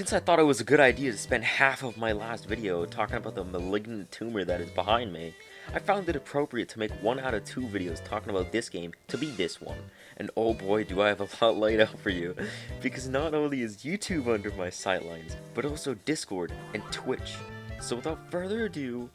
Since I thought it was a good idea to spend half of my last video talking about the malignant tumor that is behind me, I found it appropriate to make 1 out of 2 videos talking about this game to be this one. And oh boy, do I have a lot laid out for you, because not only is YouTube under my sightlines, but also Discord and Twitch. So without further ado,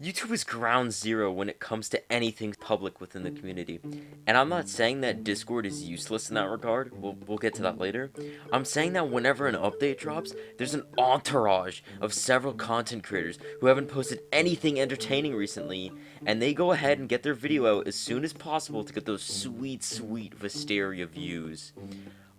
YouTube is ground zero when it comes to anything public within the community. And I'm not saying that Discord is useless in that regard, we'll get to that later. I'm saying that whenever an update drops, there's an entourage of several content creators who haven't posted anything entertaining recently, and they go ahead and get their video out as soon as possible to get those sweet, sweet Vesteria views.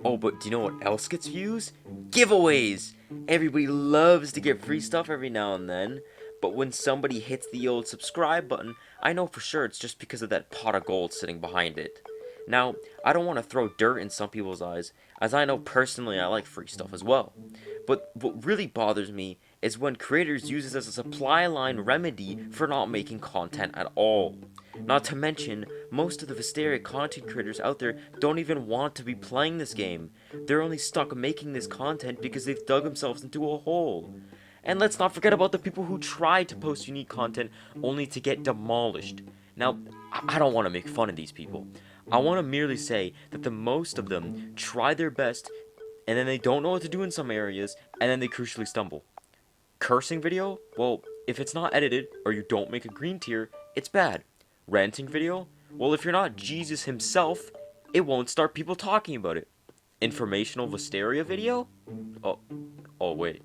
Oh, but do you know what else gets views? Giveaways! Everybody loves to get free stuff every now and then. But when somebody hits the old subscribe button, I know for sure it's just because of that pot of gold sitting behind it. Now, I don't want to throw dirt in some people's eyes, as I know personally I like free stuff as well. But what really bothers me is when creators use this as a supply line remedy for not making content at all. Not to mention, most of the Vesteria content creators out there don't even want to be playing this game. They're only stuck making this content because they've dug themselves into a hole. And let's not forget about the people who try to post unique content only to get demolished. Now, I don't want to make fun of these people. I want to merely say that the most of them try their best, and then they don't know what to do in some areas, and then they crucially stumble. Cursing video? Well, if it's not edited, or you don't make a green tier, it's bad. Ranting video? Well, if you're not Jesus himself, it won't start people talking about it. Informational Vesteria video? Oh wait.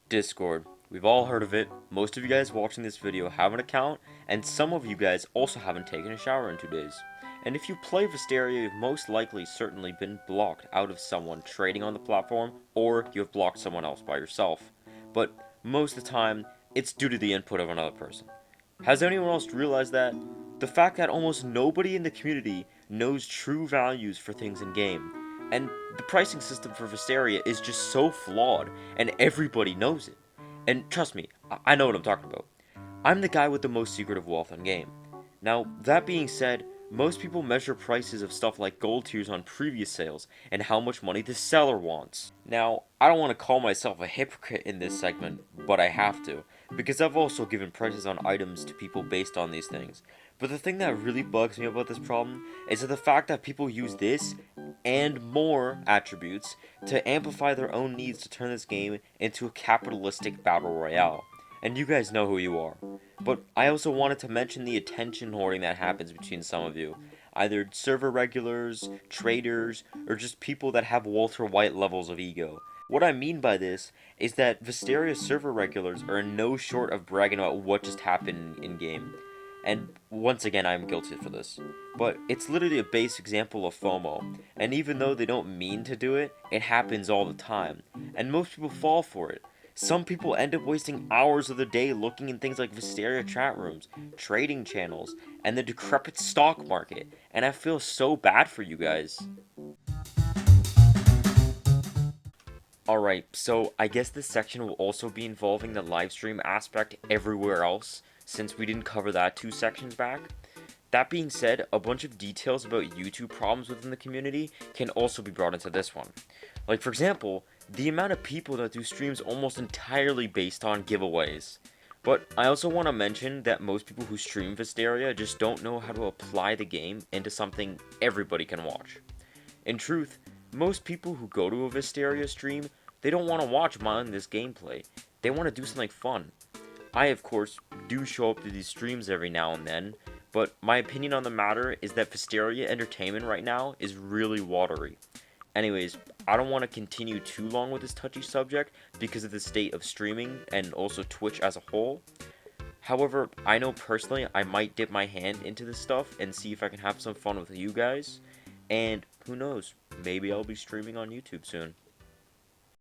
Discord. We've all heard of it. Most of you guys watching this video have an account, and some of you guys also haven't taken a shower in 2 days. And if you play Vesteria, you've most likely certainly been blocked out of someone trading on the platform, or you have blocked someone else by yourself. But most of the time, it's due to the input of another person. Has anyone else realized that? The fact that almost nobody in the community knows true values for things in game. And the pricing system for Vesteria is just so flawed, and everybody knows it. And trust me, I know what I'm talking about. I'm the guy with the most secretive wealth in game. Now, that being said, most people measure prices of stuff like gold tiers on previous sales, and how much money the seller wants. Now, I don't want to call myself a hypocrite in this segment, but I have to, because I've also given prices on items to people based on these things. But the thing that really bugs me about this problem is that the fact that people use this and more attributes to amplify their own needs to turn this game into a capitalistic battle royale. And you guys know who you are. But I also wanted to mention the attention hoarding that happens between some of you. Either server regulars, traders, or just people that have Walter White levels of ego. What I mean by this is that Vesteria server regulars are no short of bragging about what just happened in-game. And once again, I'm guilty for this. But it's literally a base example of FOMO. And even though they don't mean to do it, it happens all the time. And most people fall for it. Some people end up wasting hours of the day looking in things like Vesteria chat rooms, trading channels, and the decrepit stock market. And I feel so bad for you guys. Alright, so I guess this section will also be involving the livestream aspect everywhere else, since we didn't cover that 2 sections back. That being said, a bunch of details about YouTube problems within the community can also be brought into this one. Like, for example, the amount of people that do streams almost entirely based on giveaways. But I also want to mention that most people who stream Vesteria just don't know how to apply the game into something everybody can watch. In truth, most people who go to a Vesteria stream, they don't want to watch mindless gameplay. They want to do something fun. I, of course, do show up to these streams every now and then, but my opinion on the matter is that Vesteria entertainment right now is really watery. Anyways, I don't want to continue too long with this touchy subject because of the state of streaming and also Twitch as a whole. However, I know personally I might dip my hand into this stuff and see if I can have some fun with you guys. And who knows, maybe I'll be streaming on YouTube soon.